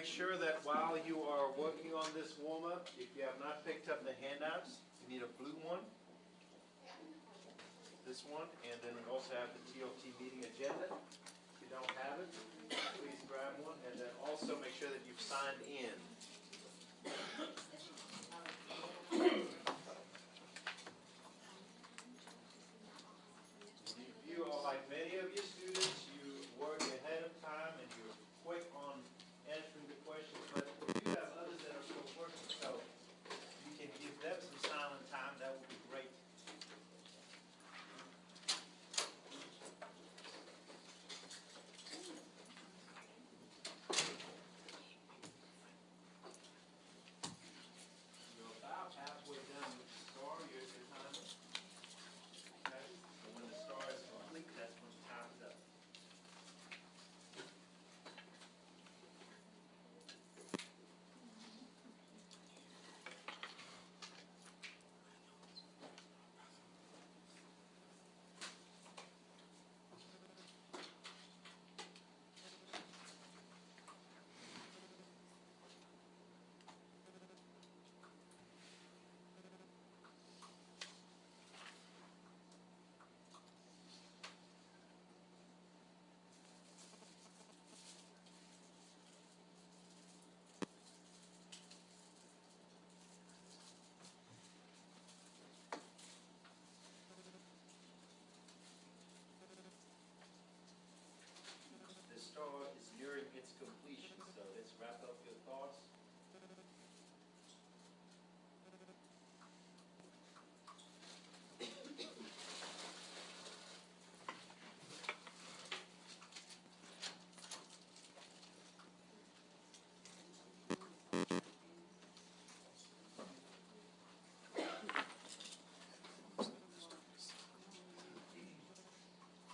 sure that while you are working on this warm-up, if you have not picked up the handouts, you need a blue one, this one, and then we also have the TLT meeting agenda. If you don't have it, please grab one, and then also make sure that you've signed in. If you are like many of your students, you work ahead of time and you're quick on answering the questions, but we do have others that are still working, so you can give them some silent time, that would be great. You're about halfway done with the star, you're at your timer. Okay? And when the star is complete, that's when the time is up. The star is nearing its completion, so let's wrap up your thoughts.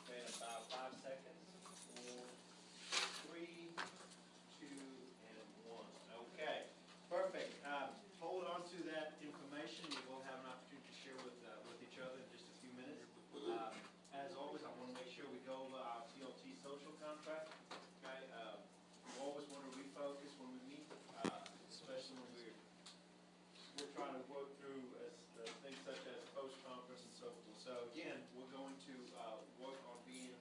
Okay, in about 5 seconds. 4, 3, 2, and 1. Okay, perfect. Hold on to that information. We will have an opportunity to share with each other in just a few minutes. As always, I want to make sure we go over our TLT social contract. Okay, we always want to refocus when we meet, especially when we're trying to work through things such as post-conference and so forth. So again, we're going to work on being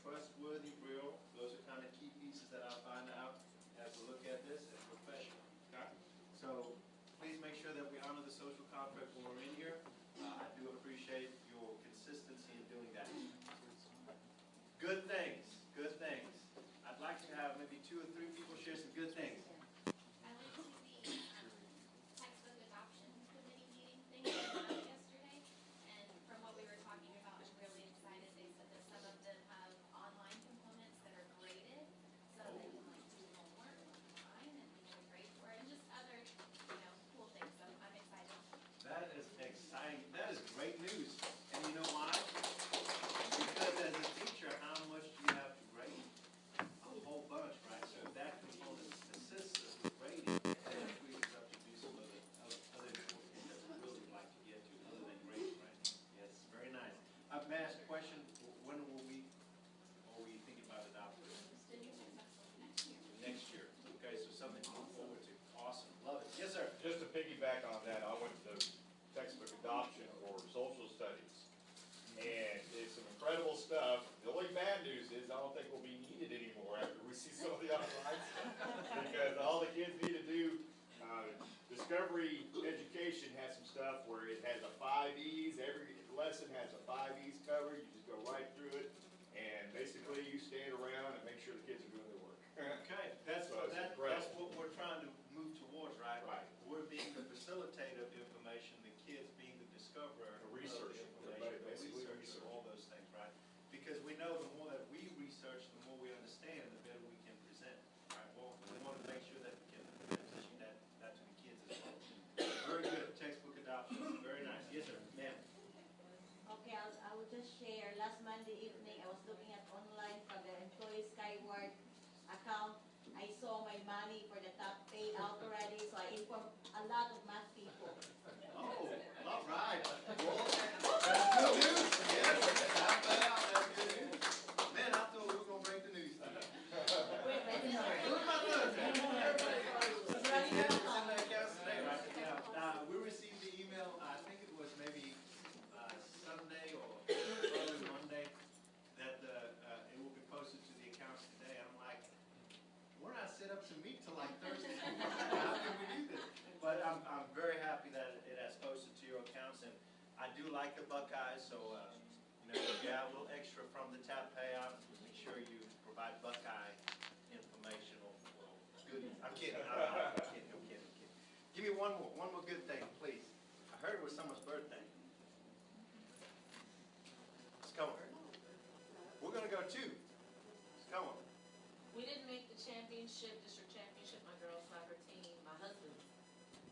trustworthy, real. Those are kind of key pieces that I find out as we look at this, and professional. Okay? So please make sure that we honor the social contract when we're in here. I do appreciate your consistency in doing that. Good things, good things. I'd like to have maybe 2 or 3 people share some good things. I went to the textbook adoption committee meeting thing yesterday, and from what we were talking about, I'm really excited. They said that some of them have online components that are graded, so they can like do homework online and be great for it, and just other, cool things. So I'm excited. That is exciting. That is great news. And you know why? Because as a teacher, how much do you have to grade? A whole bunch, right? So if that component assists us with grading, that frees us up to do some other important things that we really would like to get to other than grading, right? Yes, very nice. May I ask a question? When will we thinking about adopting? Next year. Okay, so something to look forward to. Awesome. Love it. Yes, sir. Just to piggyback on that, I went to textbook adoption for social studies. And it's some incredible stuff. The only bad news is I don't think we'll be needed anymore after we see some of the online stuff. Because all the kids need to do, Discovery Education has some stuff where it has a 5 E's. Every lesson has a 5 E's covered. You just go right through it. And basically you stand around and make sure the kids are doing their work. Okay, that's what we're trying to move towards, right? Right. We're being the facilitator of the information, the kids being the discoverer of the information, the researcher, all those things, right? Because we know the more that we research, the more we understand, the better we can present, right? Well, we want to make sure that we can position that to the kids as well. Very good. Textbook adoption. Very nice. Yes, sir. Ma'am. Okay, I will just share. Last Monday evening, I was looking at online for the employee Skyward account. I saw my money for the top paid out already, so I informed a lot of math people. Oh, all right. Well, that's good news. Yes, that's good news. Man, I thought we were going to break the news. Wait, Who's my husband? like the Buckeyes, so, if you have a little extra from the TAP payout, make sure you provide Buckeye information or good. I'm kidding. I'm kidding. Give me one more good thing, please. I heard it was someone's birthday. Let's go. We're gonna go too. Let's go. We didn't make the championship, district championship, my girls' soccer team, my husband's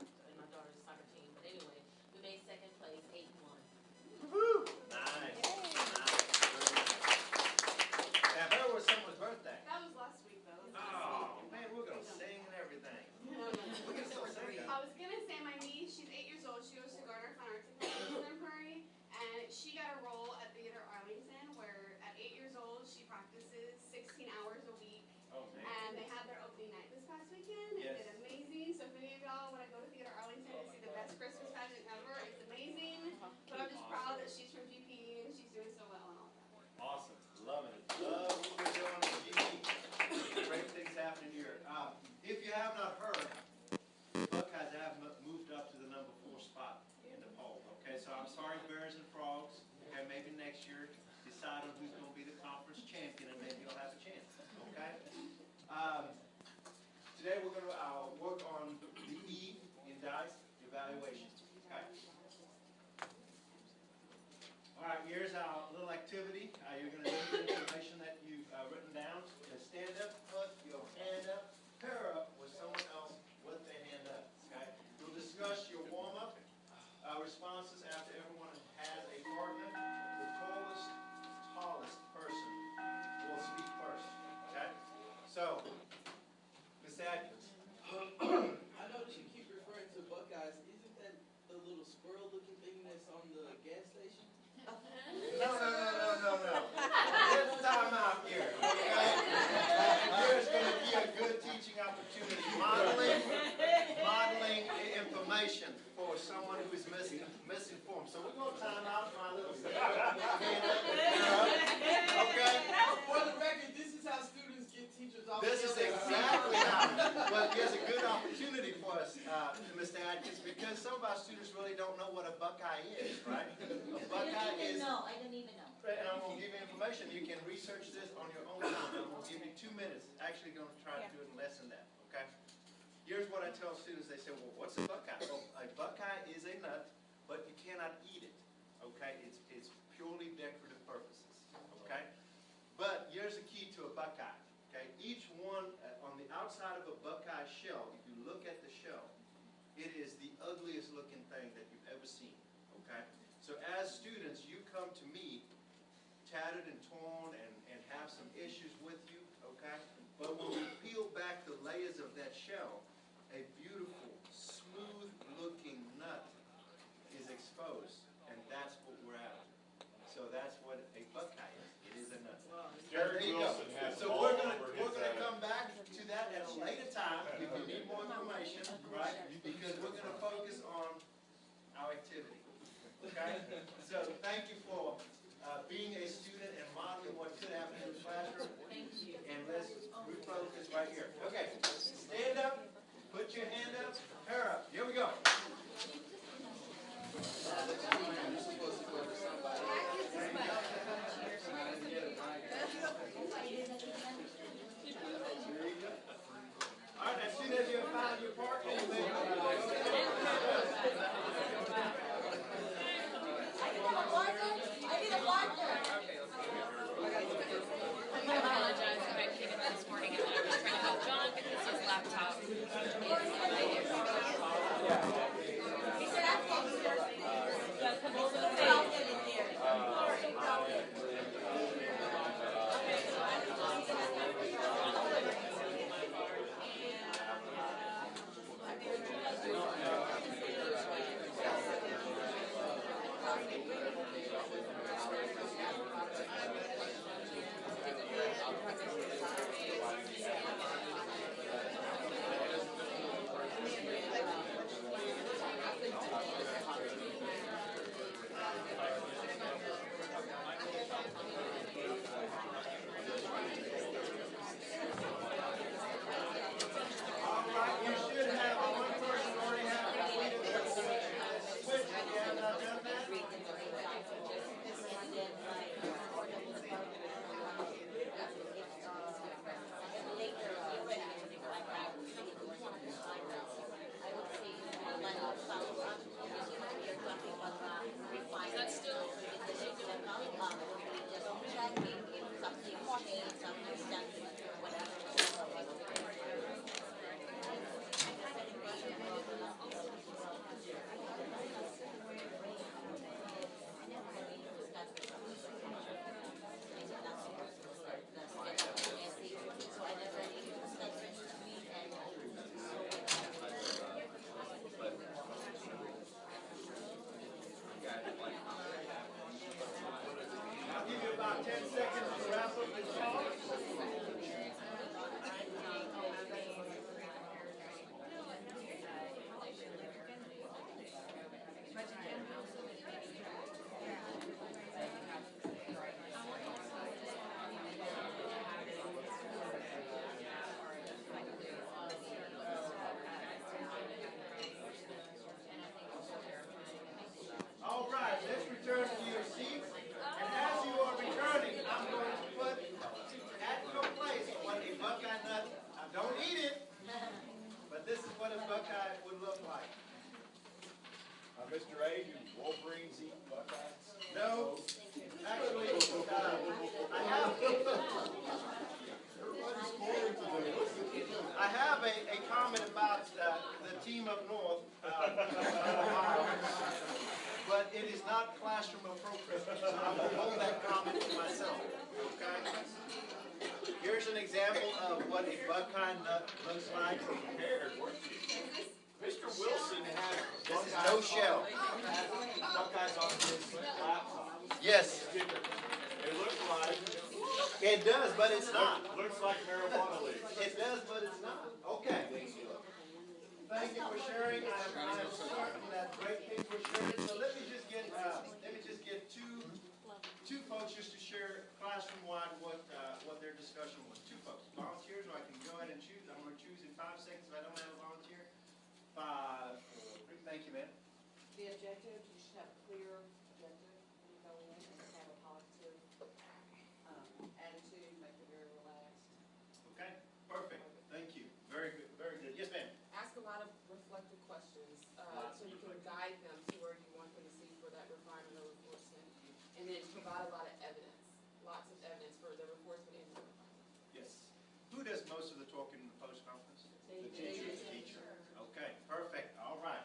and my daughter's soccer team, but anyway, we made second place, 8-1. Woo! Nice. Now, her was someone's birthday. That was last week, though. Oh, man, we're gonna sing and everything. We can still sing. I was gonna say my niece, she's 8 years old. She goes to Gardner Fine Arts Academy in Prairie, and she got a role at Theater Arlington, where at 8 years old she practices 16 hours a week. Oh, man. And they had their opening night this past weekend. They Yes. did amazing. So if any of y'all want to go to Theater Arlington and see the best Christmas pageant ever, it's amazing. But I'm just proud that she's from GP and she's doing so well and all that. Awesome. Loving it. Love what we're doing on GP. Great things happening here. If you have not heard, the Buckeyes have moved up to the number 4 spot in the poll. Okay, so I'm sorry, Bears and Frogs. Okay, maybe next year decide on who's going to be the conference champion, and maybe you'll have a chance. Okay. Today we're going to work on the E in DICE evaluation. Okay. All right, here's our little activity. You're going to need the information that you've written down. Stand up, put your hand up, pair up with someone else with their hand up. Okay. You'll discuss your warm-up responses after everyone has a partner. The tallest person will speak first. Okay. So, Ms. Atkins. I noticed you keep referring to Buckeyes. Isn't that the little squirrel-looking thing that's on the gas station? No. Let's time out here. Okay? Here's going to be a good teaching opportunity. Modeling information for someone who is misinformed. So we're going to time out my little okay? For the record, this is how students get teachers off. This is exactly how. But there's a good opportunity for us, Mr. Atkins, because some of our students really don't know what a Buckeye is, right? A Buckeye is. I don't even know. And I'm going to give you information. You can research this on your own time. I'm going to give you 2 minutes. Actually going to try to do it in less than that, okay? Here's what I tell students. They say, well, what's a Buckeye? Well, a Buckeye is a nut, but you cannot eat it, okay? It's purely decorative purposes, okay? But here's the key to a Buckeye, okay? Each one, on the outside of a Buckeye shell, if you look at the shell, it is the ugliest looking thing that you've ever seen, okay? So as students, you come to me tattered and torn and have some issues with you, okay? But when we peel back the layers of that shell, a beautiful, smooth-looking nut is exposed, and that's what we're after. So that's what a Buckeye is. It is a nut. Jared There you go. Wilson has So all we're over his gonna come back to that at a later time if you need more information, right? Because we're gonna focus on our activity. Okay? So thank you for being a student and modeling what could happen in the classroom. Thank you. And let's refocus right here. Okay, stand up, put your hand up, hair up. Here we go. All right, as soon as you have found your partner, you may I apologize if I came in this morning and I was trying to help John because his laptop is He said, I'm not classroom appropriate, so I will hold that comment to myself, okay? Here's an example of what a Buckeye nut looks like. Mr. Wilson has This is no shell. Buckeyes on his laptop. Yes, Sticker. It looks like, it does, but it's not. looks like marijuana leaves. It does, but it's not. Okay. Thank you for sharing. I am certain that great things were shared. So let me just get two folks just to share classroom-wide what their discussion was. Two folks, volunteers, or I can go ahead and choose. I'm going to choose in 5 seconds if I don't have a volunteer. 5, 4, 3. Thank you, ma'am. The objective, you should have a clear objective when you go in and have a positive attitude, make it very relaxed. Okay, perfect. Thank you. Very good. Very good. Yes, ma'am. Ask a lot of reflective questions so you can guide them to where you want them to see for that refinement or reinforcement. And then provide a lot of evidence, lots of evidence for the reinforcement and the refinement. Yes. Who does most of the talking in the post-conference? The teacher. Okay, perfect. All right.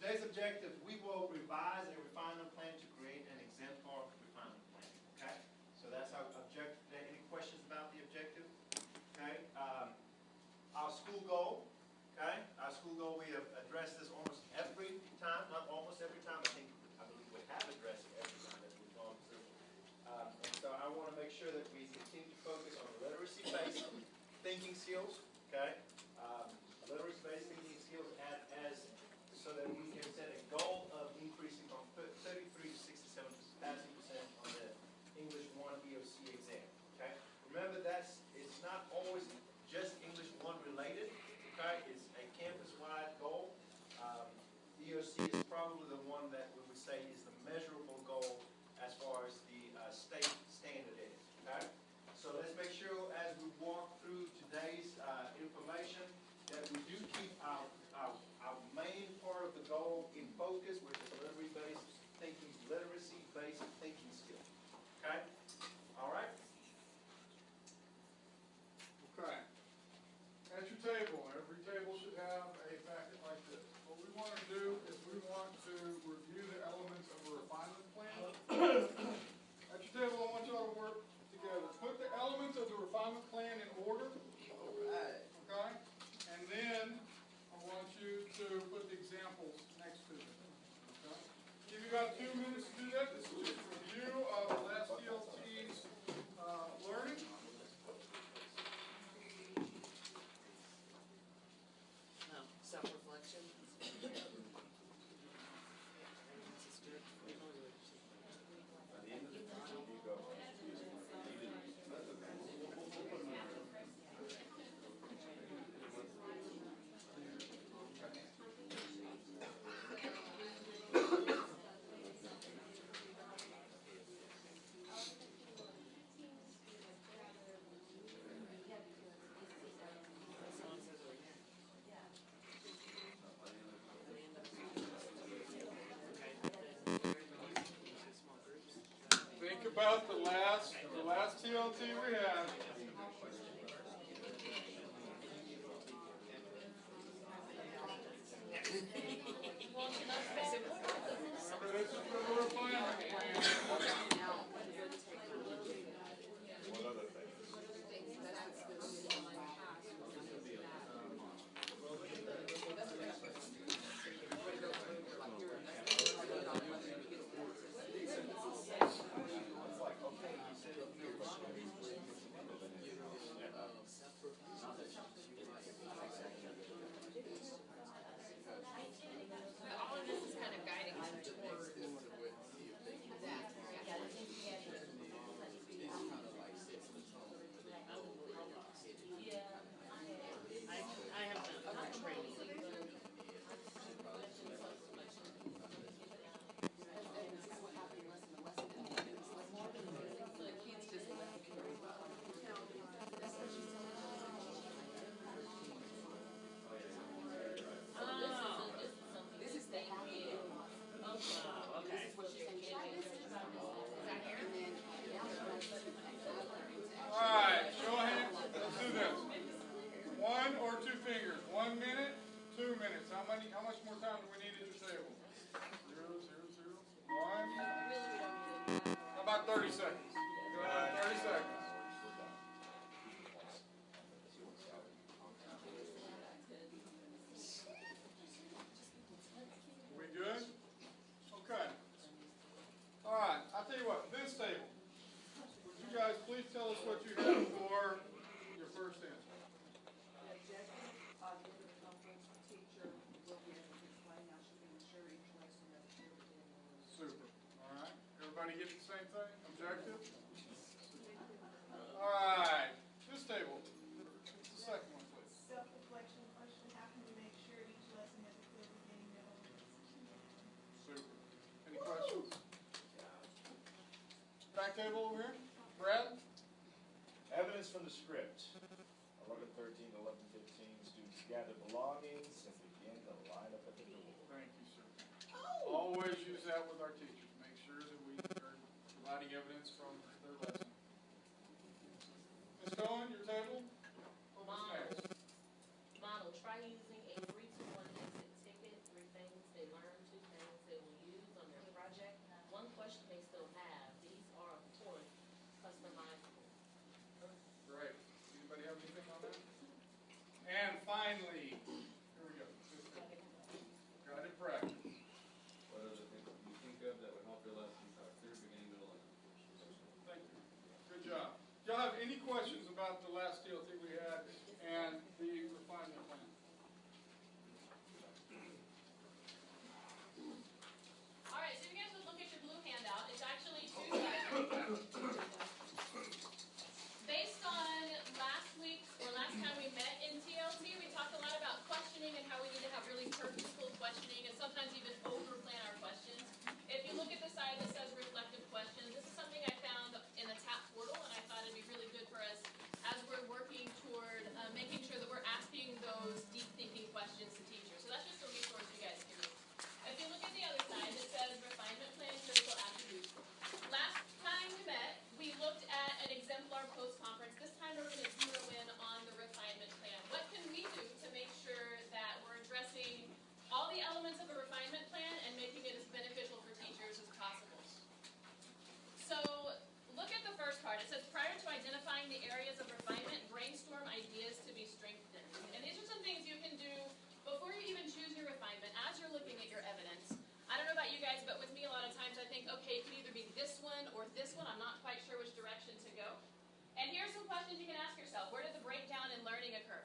Today's objective, we will revise a refinement plan to create an exemplar refinement plan. Okay? So that's our objective today. Any questions about the objective? Okay. Our school goal. Okay. Our school goal, we have addressed this almost every time. Not almost every time. I believe we have addressed it every time that we've gone through. And so I want to make sure that we continue to focus on literacy-based thinking skills. Okay. Literacy-based thinking skills so that we can set a goal of increasing from 33 to 67 passing percent on the English 1 EOC exam. Okay. Remember, it's not always just English 1 related. Okay. It's a campus-wide goal. EOC is probably the one that we would say is the measurable goal as far as the state standard is. Okay. So let's make sure as we walk through today's information that we do keep our main part of the goal in focus, which is literacy-based thinking skills. Okay? All right? Okay. At your table, every table should have a packet like this. What we want to do is we want to review the elements of a refinement plan. At your table, I want y'all to work together. Put the elements of the refinement plan in order. Okay? And then I want you to put the examples next to them. Okay? Give you about 2 minutes to do that. This is just a review of the last TLT's learning. Self-reflection. Think about the last TLT we had. Remember, this is the refinement plan. One other thing. How about 30 seconds? Go ahead, 30 seconds. We good? Okay. All right, I'll tell you what, this table. Would you guys please tell us what you have for your first answer? The objective of the conference teacher will be able to explain how she can ensure each lesson has a clear beginning and end. Super. All right. Everybody get the same thing? Objective? All right. This table. What's the second one, please? Self-reflection question, how can we make sure each lesson has a clear beginning, middle, and end? Super. Any questions? Back table over here. Brad? Evidence from the script. 11:13 to 11:15, students gather belongings and begin to line up at the door. Thank you, sir. Always use that with our teachers. Make sure that we are providing evidence from their lesson. Ms. Cohen, your table? What's next? Model, try using a 3-to-1 exit ticket, 3 things they learn, 2 things they will use on their project, 1 question they still have. These are, of course, customizable. Great. Anybody have anything on that? And finally, here we go. Guided practice. What other things do you think of that would help your lessons have a clear beginning, middle, and end? Thank you. Good job. Do y'all have any questions about the last TLT we had and the refinement plan? All right, so you guys would look at your blue handout. It's actually 2 sides. Based on last week's, or last time we met in TLT, we talked a lot about questioning and how we need to have really purposeful questioning and sometimes even over-plan our questions. If you look at the side that says reflective questions, this is something I found in the TAP portal, and I thought it'd be really good for us as we're working toward making sure that we're asking those deep thinking questions to teachers. So that's just a resource you guys can use. If you look at the other side, it says refinement plan, critical attributes. Last time we met, we looked at an exemplar post-conference. This time we're going to zero in on the refinement plan. What can we do to make sure that we're addressing all the elements of a refinement plan and making it as beneficial for teachers as possible? So look at the first part. It says prior to identifying the areas of refinement, brainstorm ideas to be strengthened. And these are some things you can do before you even choose your refinement, as you're looking at your evidence. I don't know about you guys, but with me a lot of times I think, okay, it can either be this one or this one. I'm not quite sure which direction to go. And here's some questions you can ask yourself. Where did the breakdown in learning occur?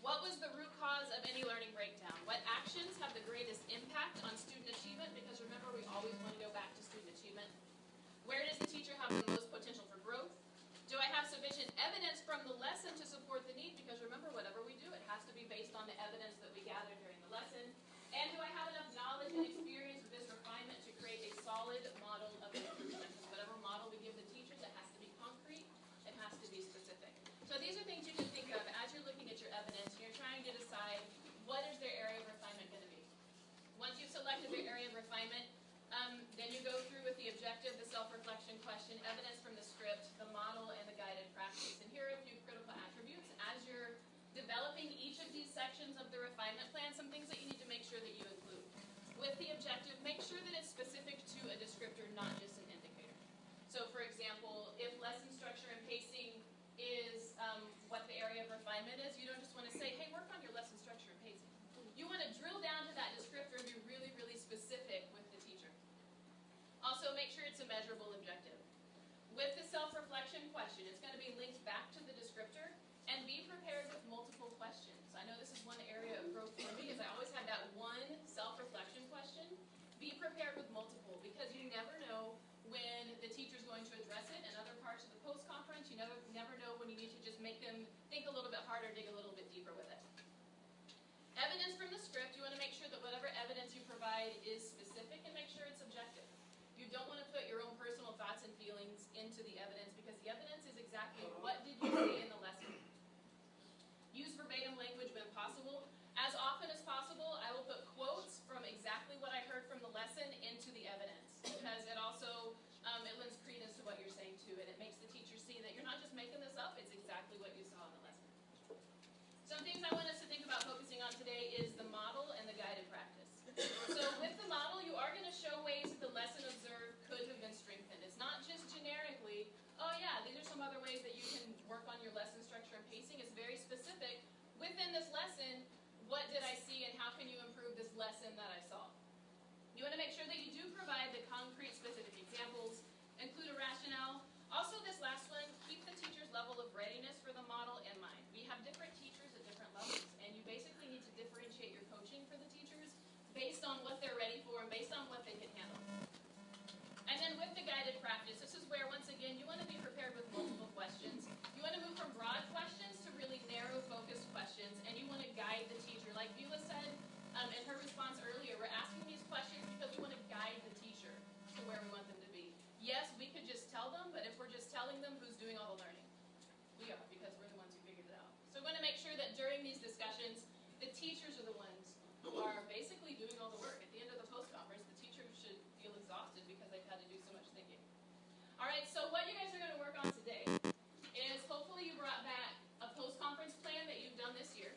What was the root cause of any learning breakdown? What actions have the greatest impact on student achievement? Because remember, we always want to go back to student achievement. Where does the teacher have the most potential for growth? Do I have sufficient evidence from the lesson to support the need? Because remember, whatever we do, it has to be based on the evidence that we gather during the lesson. And do I have enough knowledge and experience with this refinement to create a solid model of improvement? Because whatever model we give the teachers, it has to be concrete, it has to be specific. So these are things you can think of as you're looking at your evidence and you're trying to decide what is their area of refinement going to be. Once you've selected their area of refinement, then you go through with the objective, the self-reflection question, evidence from the script, the model, and the guided practice. And here are a few critical attributes. As you're developing each of these sections of the refinement plan, some things that you need to make sure that you include. With the objective, make sure that it's specific to a descriptor, not just an indicator. So for example, if lesson structure and pacing is what the area of refinement is, you don't just want to say, hey, work on your lesson structure and pacing. You want to drill down to that descriptor and be really, really specific with the teacher. Also, make sure it's a measurable objective. With the self-reflection question, it's going to be linked back to the descriptor, and be prepared with multiple questions. I know this is one area of growth for me, is I always had that one self-reflection question. Be prepared with multiple, because you never know when the teacher's going to address it in other parts of the post-conference. You never know when you need to just make them think a little bit harder, dig a little bit deeper with it. Evidence from the script, you want to make sure that whatever evidence you provide is specific and make sure it's objective. You don't want to put your own personal thoughts and feelings into the evidence, because the evidence is exactly what did you see in the lesson. Use verbatim language when possible. As often as possible, I will put quotes from exactly what I heard from the lesson into the evidence, because it also it lends credence to what you're saying too, and it makes the teacher see that you're not just making this up, it's exactly what you saw in the lesson. Some things I want us to think about focusing on today is the model and the guided practice. So with the model, you are going to show ways that the lesson observed could have been strengthened. It's what did I see and how can you improve this lesson that I saw. You want to make sure that you do provide the concrete specific examples, include a rationale. Also, this last one, keep the teacher's level of readiness for the model in mind. We have different teachers at different levels, and you basically need to differentiate your coaching for the teachers based on what they're ready for and based on what they can handle. And then with the guided practice, this is where, once again, you want to be prepared with multiple questions. You want to move from broad questions to really narrow focused questions, and you want to guide the teacher. Like Beulah said in her response earlier, we're asking these questions because we want to guide the teacher to where we want them to be. Yes, we could just tell them, but if we're just telling them, who's doing all the learning? We are, because we're the ones who figured it out. So we want to make sure that during these discussions, the teachers are the ones who are basically doing all the work. At the end of the post-conference, the teachers should feel exhausted because they've had to do so much thinking. All right, so what you guys are going to work on today is hopefully you brought back a post-conference plan that you've done this year.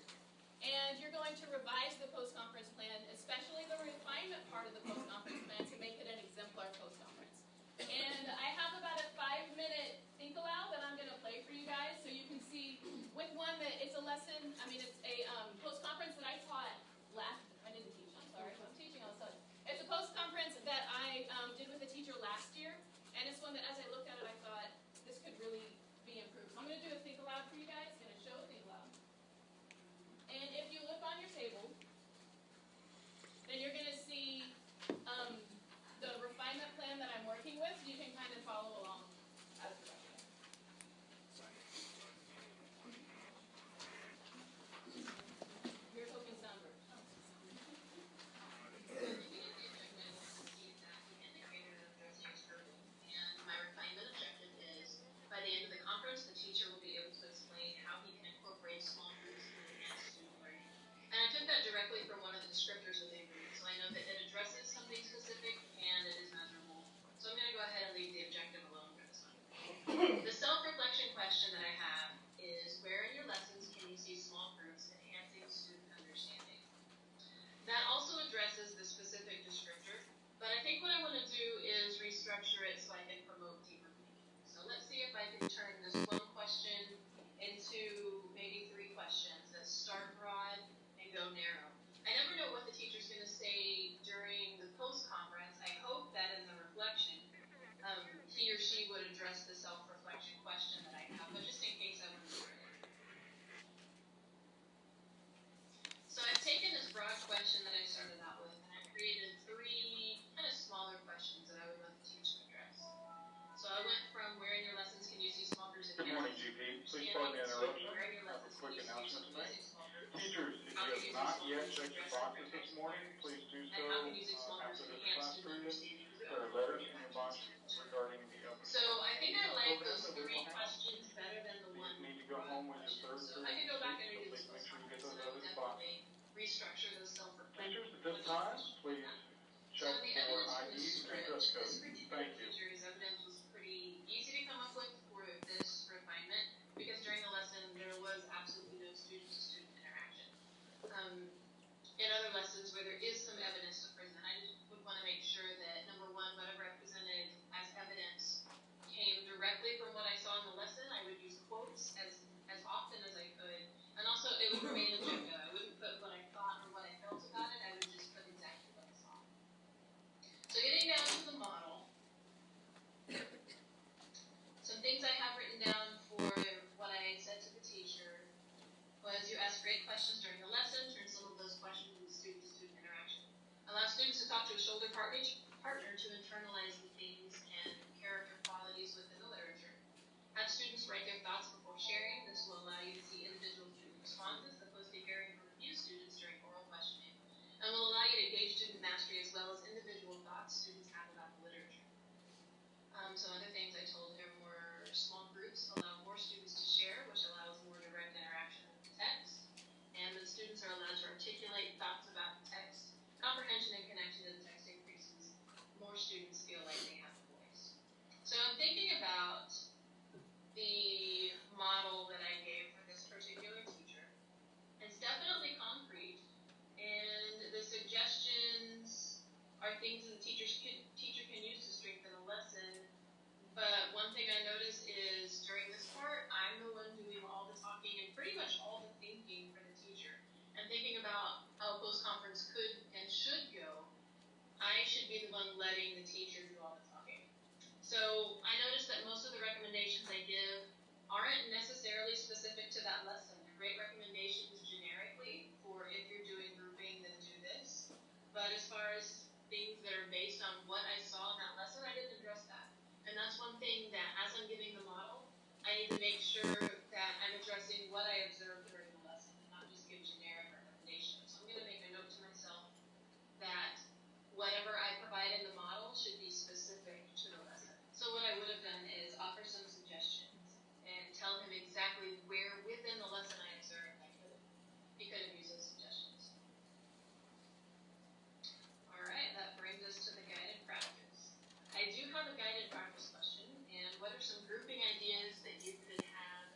And you're going to revise the post-conference plan, especially the refinement part of the post-conference plan, to make it an exemplar post-conference. And I have about a 5-minute think aloud that I'm going to play for you guys so you can see with one that it's a lesson, it's a post-conference that I taught I didn't teach, I'm sorry, if I'm teaching, I'll tell you. It's a post-conference that I did with a teacher last year, and it's one that as I looked at it, I thought this could really be improved. So I'm going to do a think aloud for you guys, going to show a think aloud. And if you look on your table, then you're going to see the refinement plan that I'm working with. You can kind of follow along as the document. Here's hoping soundboard. And my refinement objective is, by the end of the conference, the teacher will be able to explain how he can incorporate small groups in enhanced student learning. And I took that directly from one of the descriptors of the agreement, so I know that it addresses something specific and it is measurable. So I'm going to go ahead and leave the objective alone for this one. The self-reflection question that I have is, where in your lessons can you see small groups enhancing student understanding? That also addresses the specific descriptor, but I think what I want to do is restructure it so I can promote deeper thinking. So let's see if I can turn this one question into maybe 3 questions that start broad and go narrow. I never know what the teacher's going to say during the post-conference. I hope that in the reflection, he or she would address the self-reflection question that I have, but just in case I want to learn it. So I've taken this broad question that I started out with, and I've created 3 kind of smaller questions that I would want the teacher to address. So I went from, where in your lessons can you see small groups? Good morning, GP. Please pardon the interruption. Where in your I have a lessons quick can you announcement to make. see small groups? Teachers, if you have not yet checked your boxes this morning, please do so And how can using small groups after this enhance class student period. understanding? There are letters in your box regarding the open. So I think I like program those that we 3 will have. questions better than the one. You need to go home with your third So period. I can go back and so redo please this make sure you get post-conference, those and I out will of the box. definitely restructure those self-reflection. Teachers, at this time, please So check the for evidence for ID the and script, dress this code. particular Thank you. teacher's evidence was pretty easy to come up with for this refinement, because during the lesson there was absolutely no student-to-student interaction. In other lessons where there is some evidence to present, I just would want to make sure that, number one, whatever I presented as evidence came directly from what I saw in the lesson. I would use quotes as often as I could, and also it would remain objective. I wouldn't put what I thought or what I felt about it, I would just put exactly what I saw. So getting down to the model, some things I have written down for what I said to the teacher was, you ask great questions during the lesson, turn some of those questions into student-to-student interaction. Allow students to talk to a shoulder partner to internalize the themes and character qualities within the literature. Have students write their thoughts before sharing. This will allow you to see individual student responses opposed to hearing from a few students during oral questioning, and will allow you to gauge student mastery as well as individual thoughts students have about the literature. Some other things I told him were, small groups allow more students to share, which allows more direct interaction with the text, and when students are allowed to articulate thoughts about the text, comprehension and connection to the text increases. More students feel like they have a voice. So I'm thinking about the model that I gave for this particular teacher. It's definitely concrete, and the suggestions are things that the teacher can use to strengthen a lesson. But one thing I noticed is, during this part, I'm the one doing all the talking and pretty much all the thinking for the teacher. I'm thinking about letting the teacher do all the talking. So I noticed that most of the recommendations I give aren't necessarily specific to that lesson. They're great recommendations generically for if you're doing grouping, then do this. But as far as things that are based on what I saw in that lesson, I didn't address that. And that's one thing that as I'm giving the model, I need to make sure that I'm addressing what I observed during the lesson and not just give generic recommendations. So I'm going to make a note to myself that whatever I provide in the model should be specific to the lesson. So what I would have done is offer some suggestions and tell him exactly where within the lesson I observed he could have used those suggestions. Alright, that brings us to the guided practice. I do have a guided practice question, and what are some grouping ideas that you could have,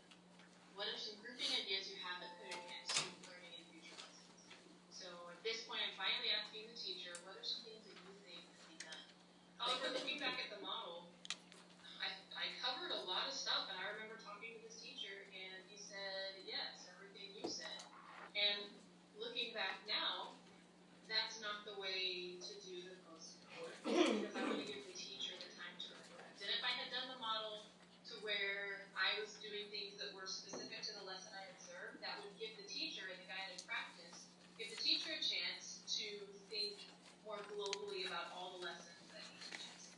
what are some grouping ideas you have that could enhance student learning in future lessons? So at this point I'm finally asking the teacher, what are some things that you think could be done? However, looking back at the model, I covered a lot of stuff, and I remember talking to this teacher, and he said, yes, everything you said. And looking back now, that's not the way to do the post-conference, because I want to give the teacher the time to reflect. And if I had done the model to where I was doing things that were specific to the lesson I observed, that would give the teacher in the guided practice, give the teacher a chance to think more globally about all the lessons that he teaches.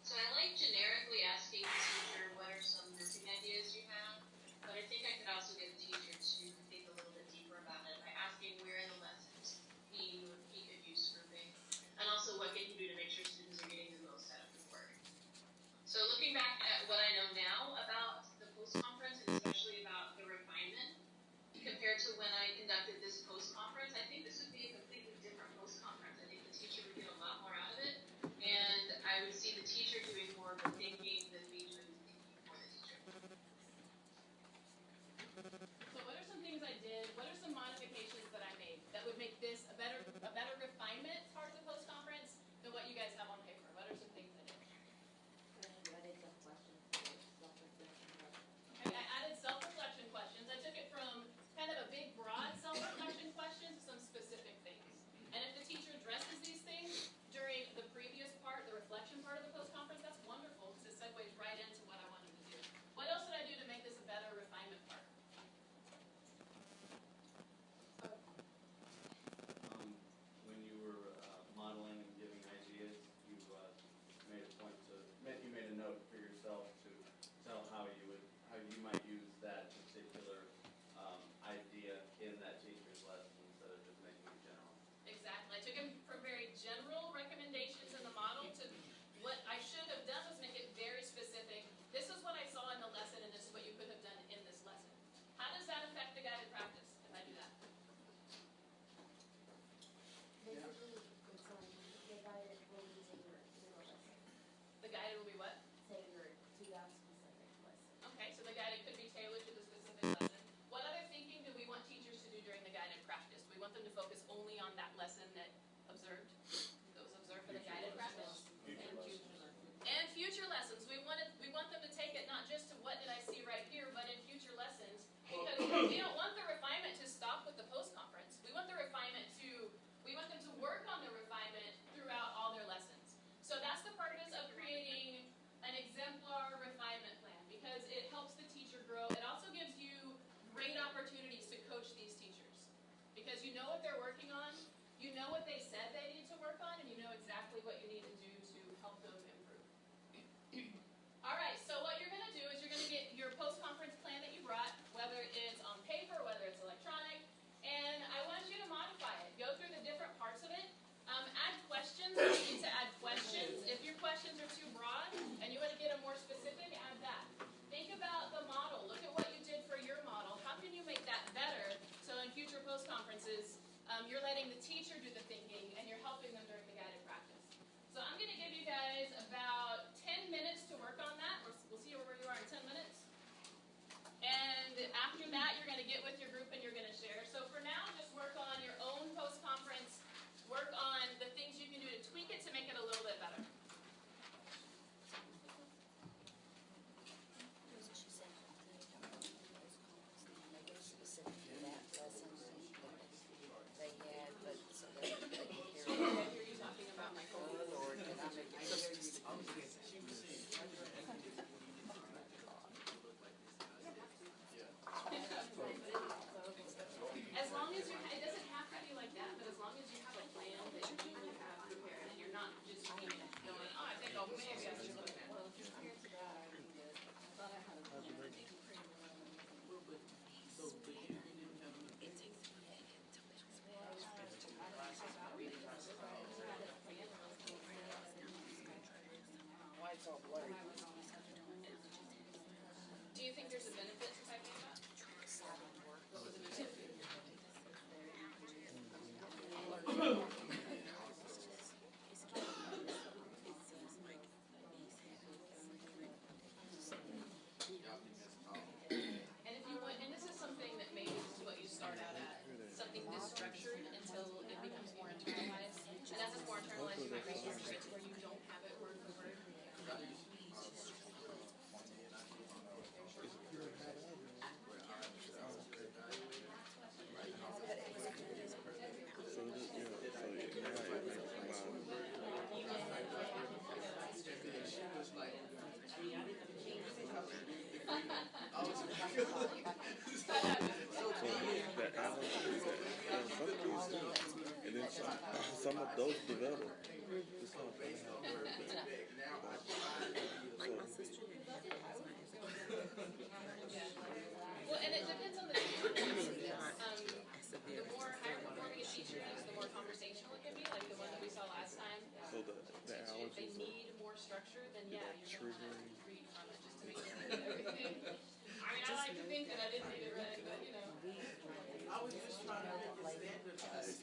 So I like generically asking the teacher what are some grouping ideas you have, but I think I could also get the teacher to think a little bit deeper about it by asking where in the lessons he could use grouping, and also what can he do to make sure students are getting the most out of his work. So looking back at what I know now about the post-conference, and especially about the refinement, compared to when I conducted this post-conference, I think this would be a completely different post-conference. I think the teacher would get a lot more out of it, and I would see the teacher doing more of the thinking than me doing the thinking for the teacher. So what are some things I did, what are some modifications that I made that would make this a better refinement part of the post-conference than what you guys have on paper? What are some things I did? Okay, I added self-reflection questions. I took it from kind of a big, broad self-reflection question to some specific things. And if the teacher addresses these things during the previous part, the reflection part of the post-conference, that's wonderful because it segues right into what I wanted to do. What else did I do to make this a better refinement part? When you were modeling and giving ideas, you made a point to, you made a note for yourself to tell how you might use that particular idea in that teacher's lesson instead of just making it general. Exactly. I took them from very general recommendations in the model to what I should have done was make it very specific. This is what I saw in the lesson, and this is what you could have done in this lesson. How does that affect the guided practice if I do that? Basically, it's like the guided will be tailored to the lesson. The guided will be what? Tailored to that specific lesson. Okay, so the guided could be tailored to the specific lesson. What other thinking do we want teachers to do during the guided practice? Do we want them to focus only on that lesson that observed, those observed for the guided practice? And future lessons. We want them to take it not just to what did I see right here, but in future lessons. Because we don't want the refinement to stop with the post-conference. We want them to work on the refinement throughout all their lessons. So that's the purpose of creating an exemplar refinement plan, because it helps the teacher grow. It also gives you great opportunities to coach these teachers, because you know what they're working on, you know what they said they need to work on, and you know exactly what you need to do to help them improve. Alright, so what you're going to do is you're going to get your post-conference plan that you brought, whether it's on paper, whether it's electronic, and I want you to modify it. Go through the different parts of it. Add questions. You need to add questions. If your questions are too broad and you want to get them more specific, add that. Think about the model. Look at what you did for your model. How can you make that better so in future post-conferences you're letting the teacher do the thinking and you're helping them during the guided practice? So I'm Oh, maybe I should look at that. Do you think there's a benefit to typing that? And if you want, and this is something that maybe this is what you start out at, something this structured until it becomes more internalized. And as it's more internalized, you might reach a point where you don't have it word for word. Some of those develop. Well, and it depends on the teacher. The more higher performing a teacher is, the more conversational it can be, like the one that we saw last time. So the If they need more structure, then yeah, you're going to have to read from it just to make sure you get everything. I mean, I like to think that I didn't need it read, but you know. I was just trying to make it standardized.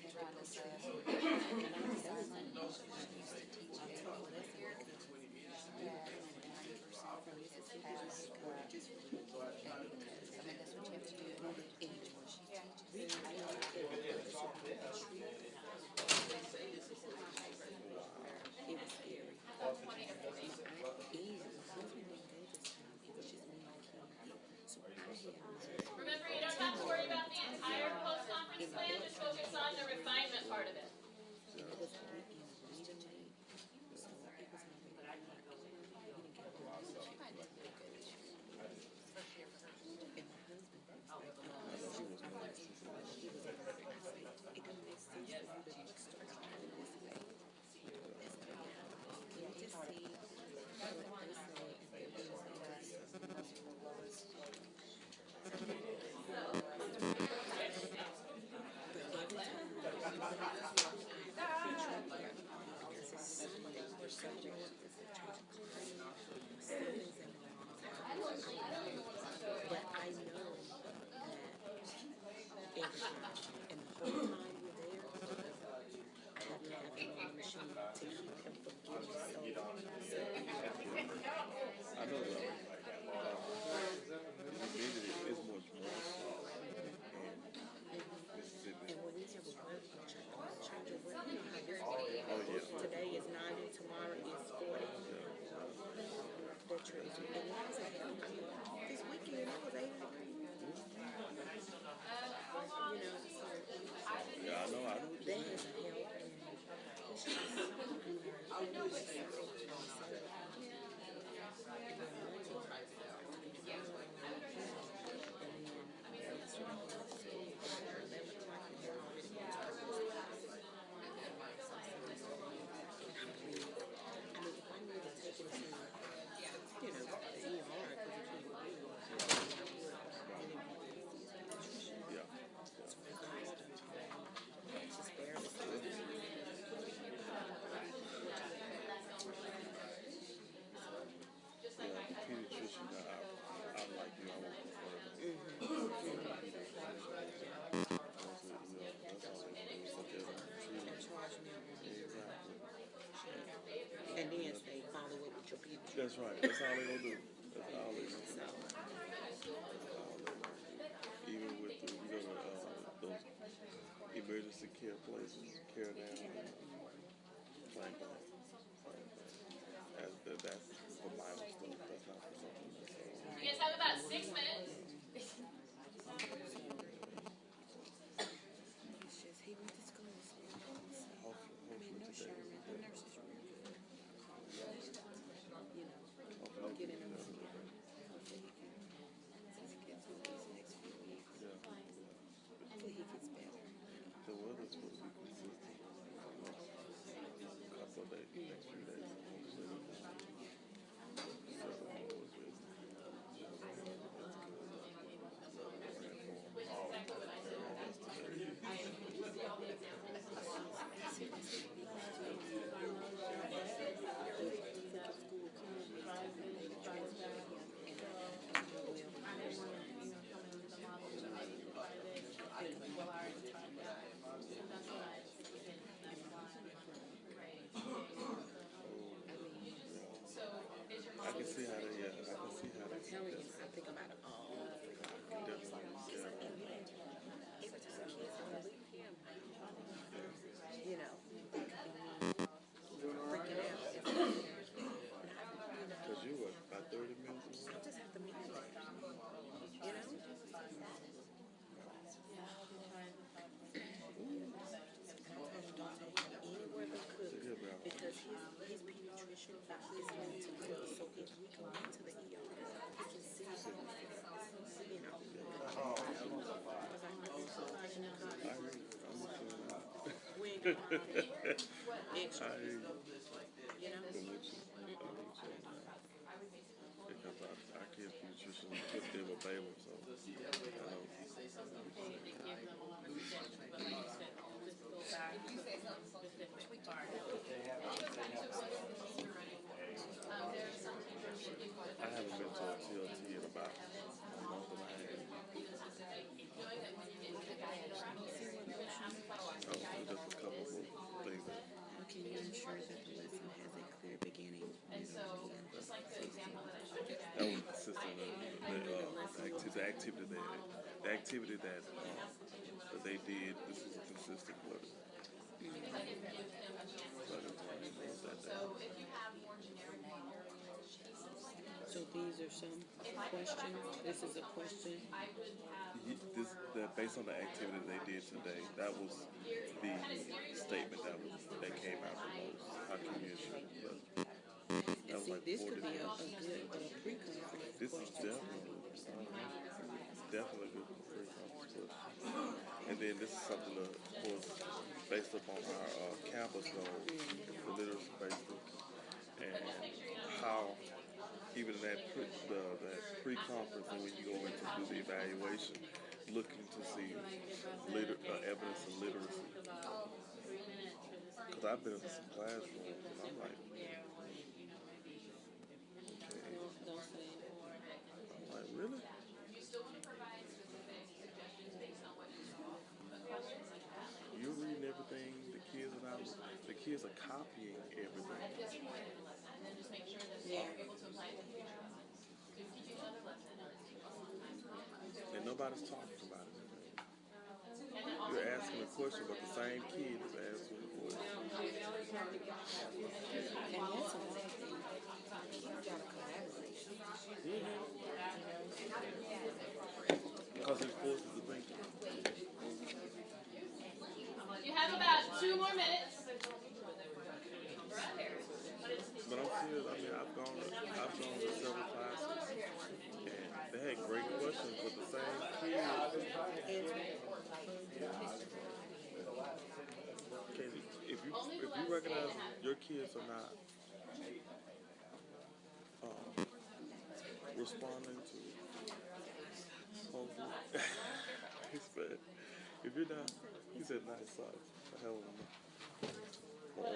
Remember, you don't have to worry about the entire post-conference plan, just focus on the refinement part of it. I know that. It's much more. Oh yeah. Today is 90, tomorrow is 40. That's true. And this weekend I was 80. Yeah, I know. That doesn't help. It's just, pediatrician, I like you. I won't prefer that. and then say follow up with your people. That's right. That's all they're gonna do. That's all they're gonna do. Even with the, those emergency care places, care down, same thing. That's for minor stuff. That's not for something that's You guys have about 6 minutes. It's just he went to school. hopefully today. Get in them together. Hopefully he can get through these next few weeks. Until he gets better. The weather's supposed to be consistent. A couple of days. Extra, I, you know? because our kids' nutrition put them available, so, They give them all the suggestions, but like you said, just go back to the specific part. There's some teachers that give you I haven't been to a TLT in about a month and a half. knowing that when you get to the guided practice, you're gonna ask questions. So just a couple of things that How can you ensure that the lesson has a clear beginning, And so, middle, and end? just like the example that I showed you guys. that was consistent with the activity that they did. This was consistent with it. Because I didn't give him a chance to show that. So if you have more generic pieces like that, So these are some questions, this is a question. I would have Based on the activity they did today, that was the statement that came out the most. How can you ensure? That was See, like this 40 could be a minutes. good pre-conference This is question. definitely good for pre-conference question. And then this is something that, of course, based upon our campus goals, the literacy basis, and how even in that pre-conference and when you go in to do the evaluation, looking to see evidence of literacy. Because I've been in some classrooms and I'm like, Don't say it. I'm like, really? you still want to provide specific suggestions based on what you saw, but questions like that, like You're reading everything, the kids are copying everything. at this point in the lesson, and then just make sure that they're able to apply it to future lessons. So you teach another lesson, and it's a long time to get. And nobody's talking about it. And then also You're asking a question, but the same kid is asking a question. And that's a lot of things. Kids gotta collaborate. Because it forces the thinking. you have about 2 more minutes. But I'm serious. I mean, I've gone to several classes, and they had great questions, but the same kids. Okay, if you recognize your kids are not responding to hopefully, it's bad. If you're not, he said nice socks. The hell of a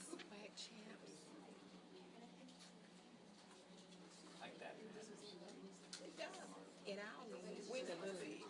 Swag champs. Like that. In our league, we're the little league.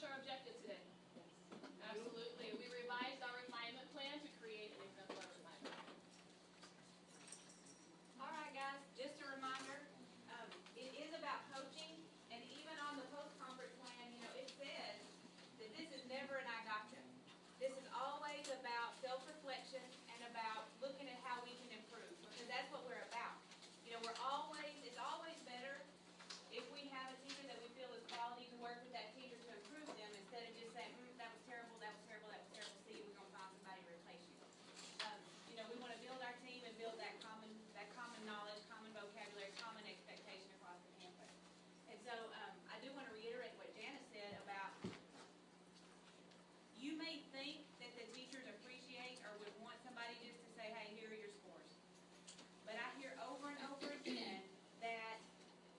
accomplish our objective today? Absolutely. We revised our refinement plan to create an exemplar refinement plan. All right, guys, just a reminder, it is about coaching, and even on the post-conference plan, it says that this is never an eye gotcha. This is always about self-reflection and about looking at how we can improve, because that's what we're about. It's always better if we have a teacher that we feel is quality to work with that teacher to improve them, instead of just saying, that was terrible, see you, we're gonna find somebody to replace you. We wanna build our team and build that common knowledge, common vocabulary, common expectation across the campus. And so, I do wanna reiterate what Janice said about, you may think that the teachers appreciate or would want somebody just to say, hey, here are your scores. But I hear over and over again that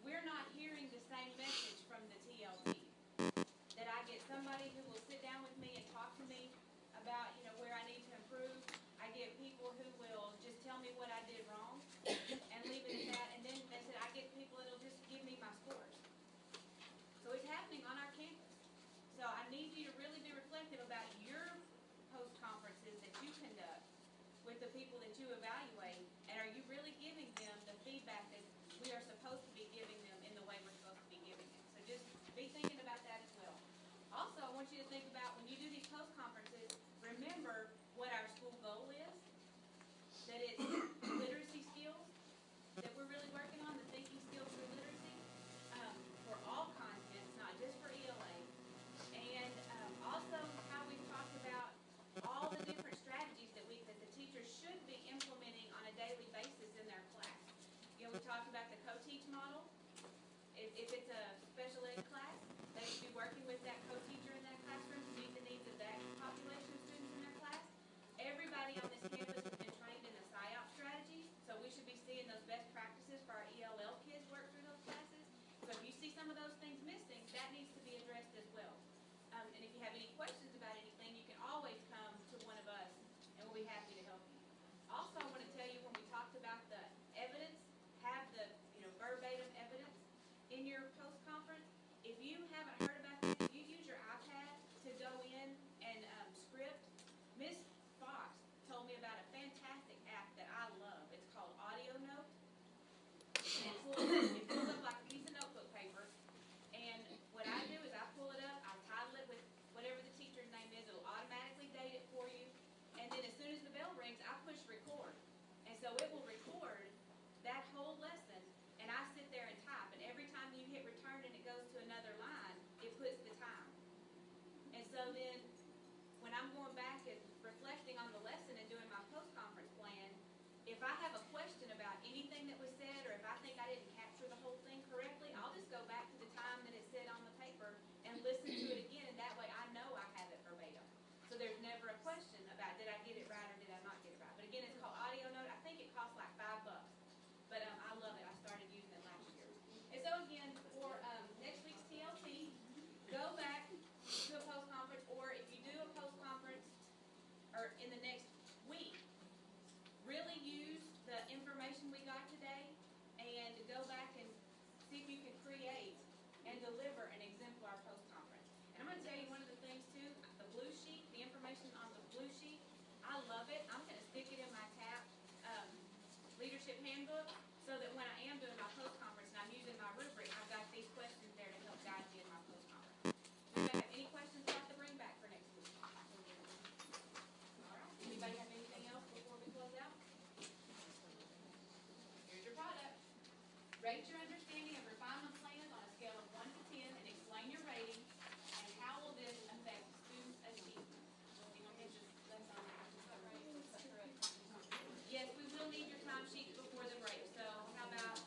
we're not hearing the same message from the TLT. That I get somebody who will sit down with me and talk to me about, where I need to improve. I get people who will just tell me what I did wrong and leave it at that. And then they said I get people that'll just give me my scores. So it's happening on our campus. So I need you to really be reflective about your post-conferences that you conduct with the people that you evaluate, and are you really giving them the feedback that we are supposed to be giving them in the way we're supposed to be giving it? So just be thinking about that as well. Also, I want you to think about when you do these post-conferences, remember what our school goal is, that it's literacy skills that we're really working on, the thinking skills for literacy, for all contents, not just for ELA. And also how we've talked about all the different strategies that the teachers should be implementing on a daily basis in their class. We talked about the co-teach model. If it's a special ed class, they should be working with that co-teacher in that classroom to meet the needs of that population of students in their class. Everybody on this campus has been trained in the SIOP strategy, so we should be seeing those best practices for our ELL kids work through those classes. So if you see some of those things missing, that needs to be addressed as well. And if you have any questions about anything, you can always come to one of us, and we'll be happy to help you. Also, I want to tell you, when we talked about the evidence, have the verbatim evidence in your post-conference. If you haven't heard about this, if you use your iPad to go in and script, Miss Fox told me about a fantastic app that I love. It's called Audio Note. And it pulls up like a piece of notebook paper. And what I do is I pull it up, I title it with whatever the teacher's name is, it'll automatically date it for you. And then as soon as the bell rings, I push record. And so it will record that whole lesson, and I sit there and type. And every time you hit return and it goes to another line, it puts the time. And so then, when I'm going back and reflecting on the lesson and doing my post-conference plan, if I have a question about anything that was said, or if I think I didn't capture the whole thing correctly, I'll just go back to the time that it said on the paper and listen to it again, and that way I know I have it verbatim. So there's never a question about did I get it right or did I not get it right. But again, it's called Audio Note. I think it costs like $5. But I love it. I started using it last year. And so again, for next week's TLT, go back to a post-conference, or if you do a post-conference or in the next week, really use the information we got today and go back and see if you can create and deliver an exemplar post-conference. And I'm going to tell you one of the things too, the blue sheet, the information on the blue sheet, I love it. I'm going to stick it in my TAP leadership handbook, so that when I am doing my post-conference and I'm using my rubric, I've got these questions there to help guide me in my post-conference. Anybody have any questions about the bring back for next week? All right. Anybody have anything else before we close out? Here's your product. Rate your understanding of refinement plans on a scale of 1 to 10 and explain your rating, and how will this affect student achievement? You want me to just let them Yes, we will need your time sheets before the break, so how about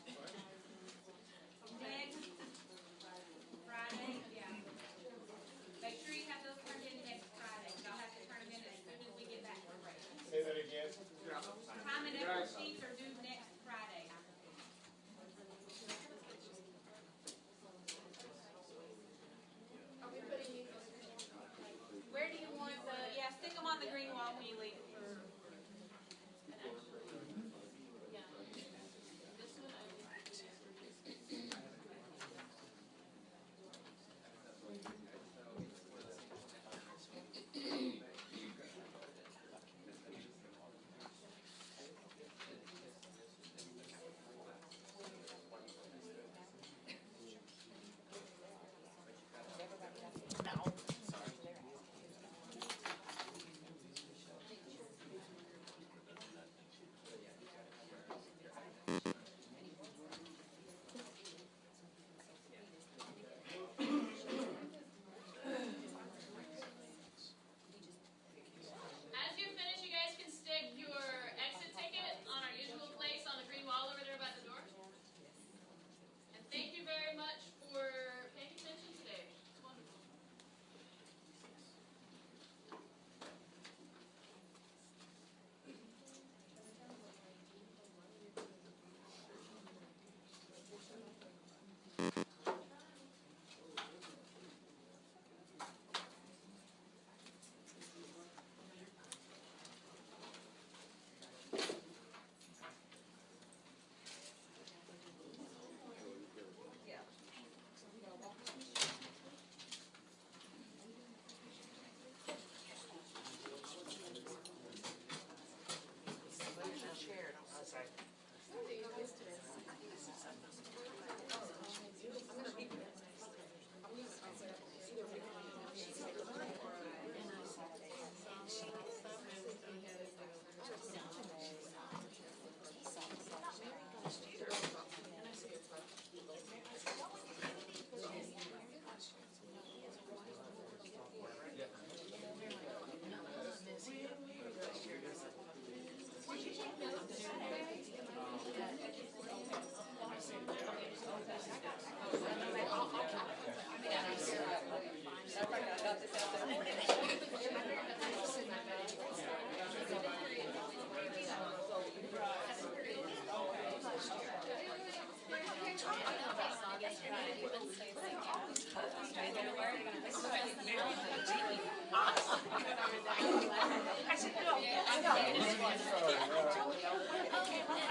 I said, no, I know. I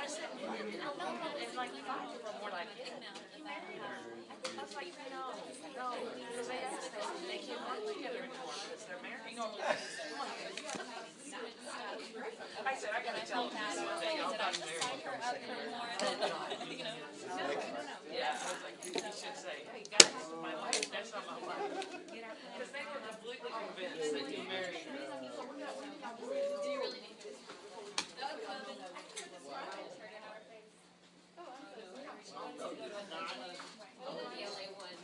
said, and like 5 of them were like, you married her. I was like, no, because they asked us, they can't work together anymore because they're married. I said, I gotta tell them this one thing, I'll not married. Yeah, I was like, you should say, hey guys, my wife, that's not my wife. Because they were completely convinced that you married her. Do you really need to? The LA one.